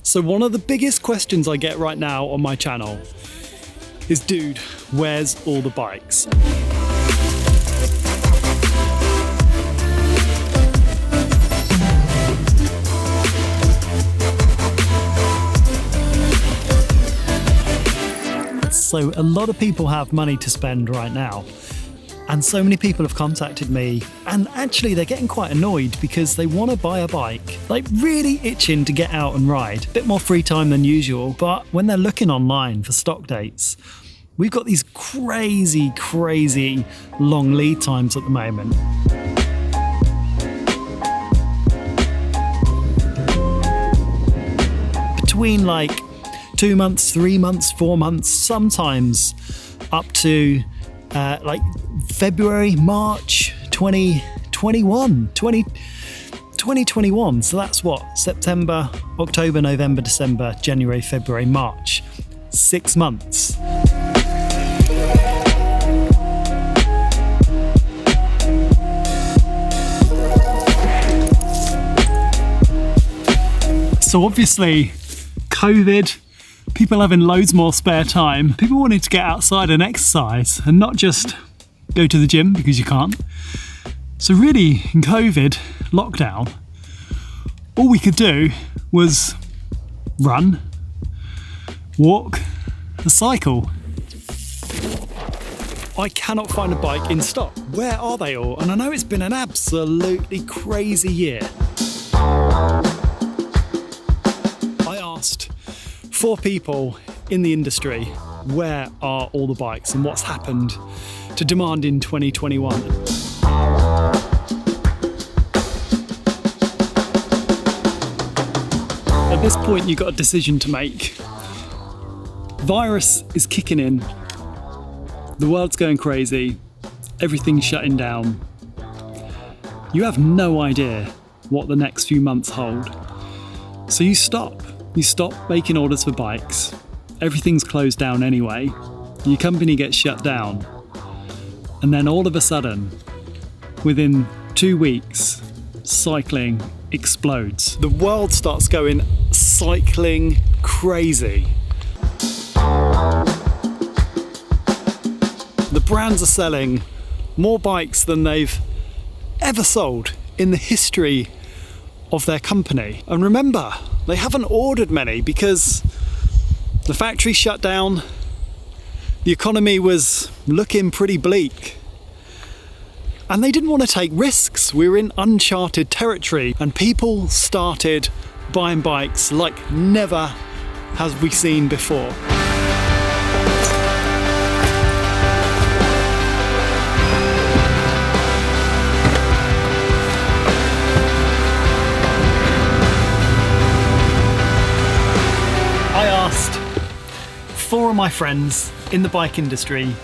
So one of the biggest questions I get right now on my channel is, dude, where's all the bikes? So a lot of people have money to spend right now. And so many people have contacted me, and actually they're getting quite annoyed because they want to buy a bike, like really itching to get out and ride. A bit more free time than usual, but when they're looking online for stock dates, we've got these crazy long lead times at the moment. Between like 2 months, 3 months, 4 months, sometimes up to like February, March 2021. So that's what? September, October, November, December, January, February, March. 6 months. So obviously, COVID, people having loads more spare time, people wanting to get outside and exercise and not just go to the gym because you can't. So really, in COVID lockdown, all we could do was run, walk, and cycle. I cannot find a bike in stock. Where are they all? And I know it's been an absolutely crazy year. I asked 4 people in the industry, where are all the bikes and what's happened to demand in 2021? At this point, you've got a decision to make. Virus is kicking in. The world's going crazy. Everything's shutting down. You have no idea what the next few months hold. So you stop. You stop making orders for bikes. Everything's closed down anyway. Your company gets shut down. And then all of a sudden, within 2 weeks, cycling explodes. The world starts going cycling crazy. The brands are selling more bikes than they've ever sold in the history of their company. And remember, they haven't ordered many because the factory shut down. The economy was looking pretty bleak. And they didn't want to take risks. We were in uncharted territory and people started buying bikes like never have we seen before. I asked 4 of my friends in the bike industry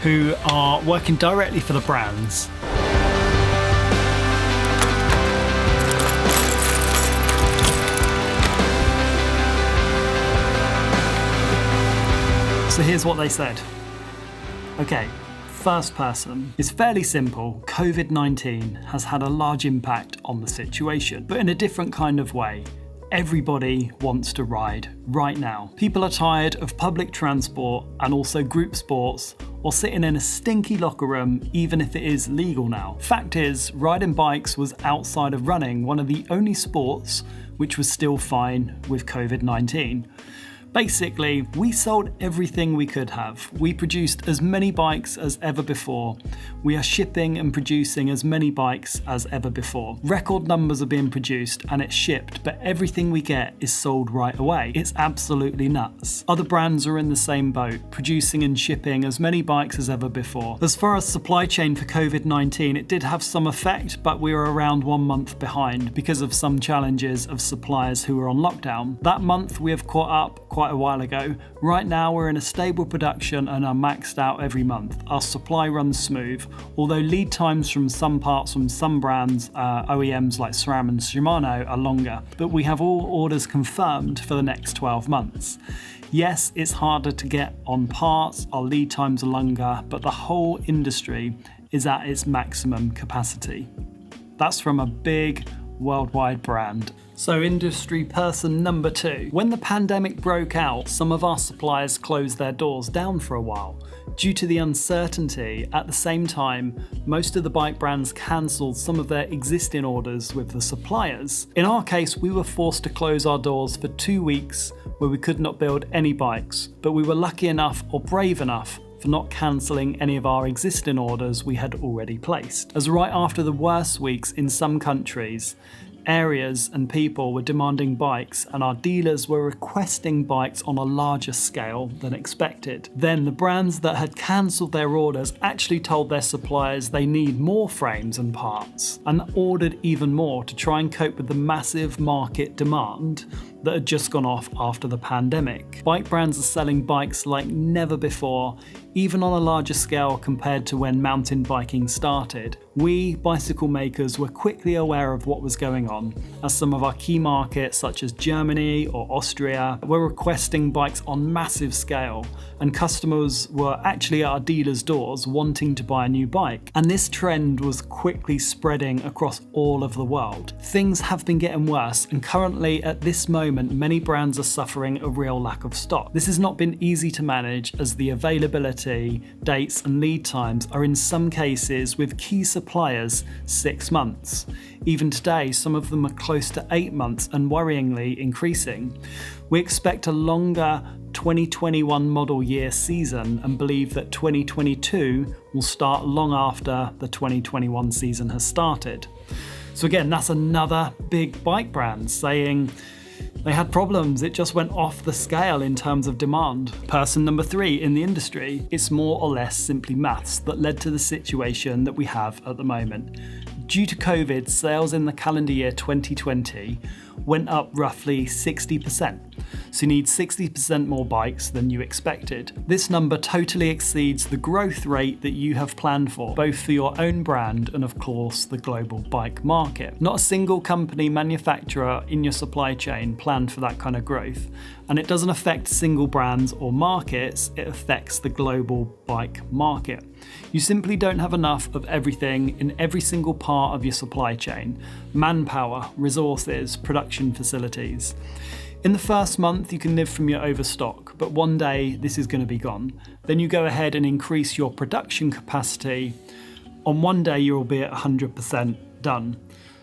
who are working directly for the brands. So here's what they said. Okay, first person. It's fairly simple. COVID-19 has had a large impact on the situation, but in a different kind of way. Everybody wants to ride right now. People are tired of public transport and also group sports or sitting in a stinky locker room even if it is legal now. Fact is, riding bikes was outside of running one of the only sports which was still fine with COVID-19. Basically, we sold everything we could have. We produced as many bikes as ever before. We are shipping and producing as many bikes as ever before. Record numbers are being produced and it's shipped, but everything we get is sold right away. It's absolutely nuts. Other brands are in the same boat, producing and shipping as many bikes as ever before. As far as supply chain for COVID-19, it did have some effect, but we were around 1 month behind because of some challenges of suppliers who were on lockdown. That month we have caught up quite a while ago. Right now we're in a stable production and are maxed out every month. Our supply runs smooth, although lead times from some parts from some brands, OEMs like SRAM and Shimano, are longer, but we have all orders confirmed for the next 12 months. Yes, it's harder to get on parts, our lead times are longer, but the whole industry is at its maximum capacity. That's from a big worldwide brand. So industry person number 2. When the pandemic broke out, some of our suppliers closed their doors down for a while. Due to the uncertainty, at the same time, most of the bike brands cancelled some of their existing orders with the suppliers. In our case, we were forced to close our doors for 2 weeks where we could not build any bikes, but we were lucky enough or brave enough for not cancelling any of our existing orders we had already placed. As right after the worst weeks in some countries, areas and people were demanding bikes, and our dealers were requesting bikes on a larger scale than expected. Then the brands that had cancelled their orders actually told their suppliers they need more frames and parts, and ordered even more to try and cope with the massive market demand that had just gone off after the pandemic. Bike brands are selling bikes like never before, even on a larger scale compared to when mountain biking started. We, bicycle makers, were quickly aware of what was going on, as some of our key markets such as Germany or Austria were requesting bikes on massive scale, and customers were actually at our dealers' doors wanting to buy a new bike. And this trend was quickly spreading across all of the world. Things have been getting worse, and currently at this moment many brands are suffering a real lack of stock. This has not been easy to manage, as the availability, dates and lead times are in some cases with key suppliers 6 months. Even today, some of them are close to 8 months and worryingly increasing. We expect a longer 2021 model year season and believe that 2022 will start long after the 2021 season has started. So again, that's another big bike brand saying they had problems, it just went off the scale in terms of demand. Person number 3 in the industry, it's more or less simply maths that led to the situation that we have at the moment. Due to COVID, sales in the calendar year 2020 went up roughly 60%. So you need 60% more bikes than you expected. This number totally exceeds the growth rate that you have planned for, both for your own brand and of course the global bike market. Not a single company manufacturer in your supply chain planned for that kind of growth. And it doesn't affect single brands or markets, it affects the global bike market. You simply don't have enough of everything in every single part of your supply chain: manpower, resources, production facilities. In the first month, you can live from your overstock, but one day this is going to be gone. Then you go ahead and increase your production capacity. On one day, you'll be at 100% done.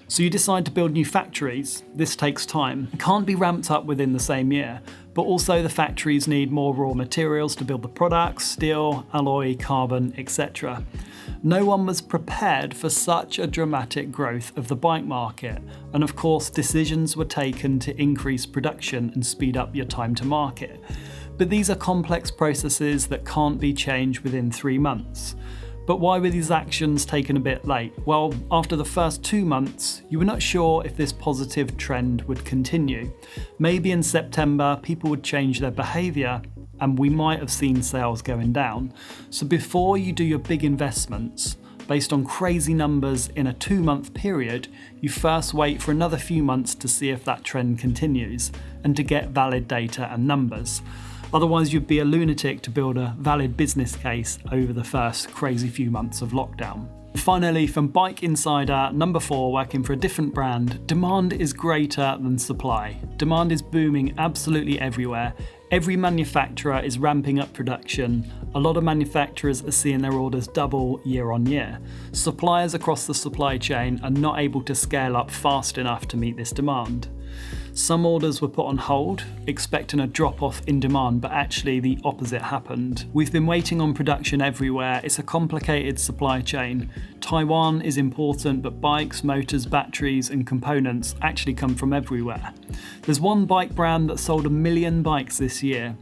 So you decide to build new factories. This takes time. It can't be ramped up within the same year, but also the factories need more raw materials to build the products: steel, alloy, carbon, etc. No one was prepared for such a dramatic growth of the bike market, and of course decisions were taken to increase production and speed up your time to market. But these are complex processes that can't be changed within 3 months. But why were these actions taken a bit late? Well, after the first 2 months, you were not sure if this positive trend would continue. Maybe in September, people would change their behaviour and we might have seen sales going down. So before you do your big investments, based on crazy numbers in a 2-month period, you first wait for another few months to see if that trend continues and to get valid data and numbers. Otherwise, you'd be a lunatic to build a valid business case over the first crazy few months of lockdown. Finally, from Bike Insider, number 4, working for a different brand, demand is greater than supply. Demand is booming absolutely everywhere. Every manufacturer is ramping up production. A lot of manufacturers are seeing their orders double year on year. Suppliers across the supply chain are not able to scale up fast enough to meet this demand. Some orders were put on hold, expecting a drop-off in demand, but actually the opposite happened. We've been waiting on production everywhere. It's a complicated supply chain. Taiwan is important, but bikes, motors, batteries and components actually come from everywhere. There's one bike brand that sold 1 million bikes this year.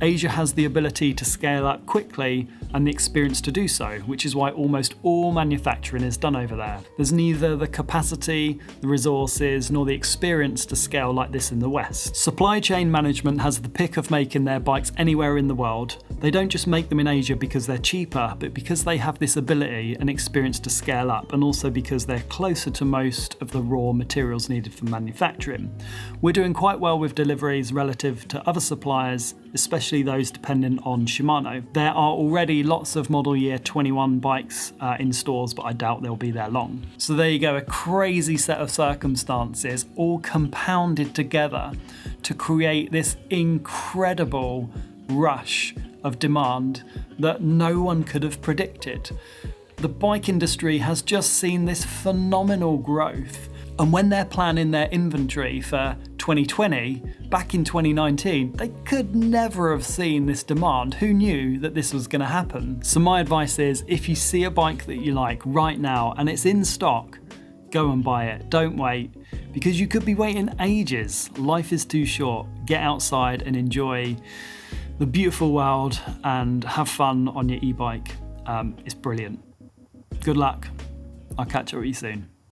Asia has the ability to scale up quickly and the experience to do so, which is why almost all manufacturing is done over there. There's neither the capacity, the resources, nor the experience to scale like this in the West. Supply chain management has the pick of making their bikes anywhere in the world. They don't just make them in Asia because they're cheaper, but because they have this ability and experience to scale up, and also because they're closer to most of the raw materials needed for manufacturing. We're doing quite well with deliveries relative to other suppliers, especially those dependent on Shimano. There are already lots of model year 21 bikes in stores, but I doubt they'll be there long. So there you go, a crazy set of circumstances all compounded together to create this incredible rush of demand that no one could have predicted. The bike industry has just seen this phenomenal growth, and when they're planning their inventory for 2020, back in 2019, they could never have seen this demand. Who knew that this was going to happen? So my advice is, if you see a bike that you like right now and it's in stock, go and buy it. Don't wait, because you could be waiting ages. Life is too short. Get outside and enjoy the beautiful world and have fun on your e-bike. It's brilliant. Good luck. I'll catch up with you soon.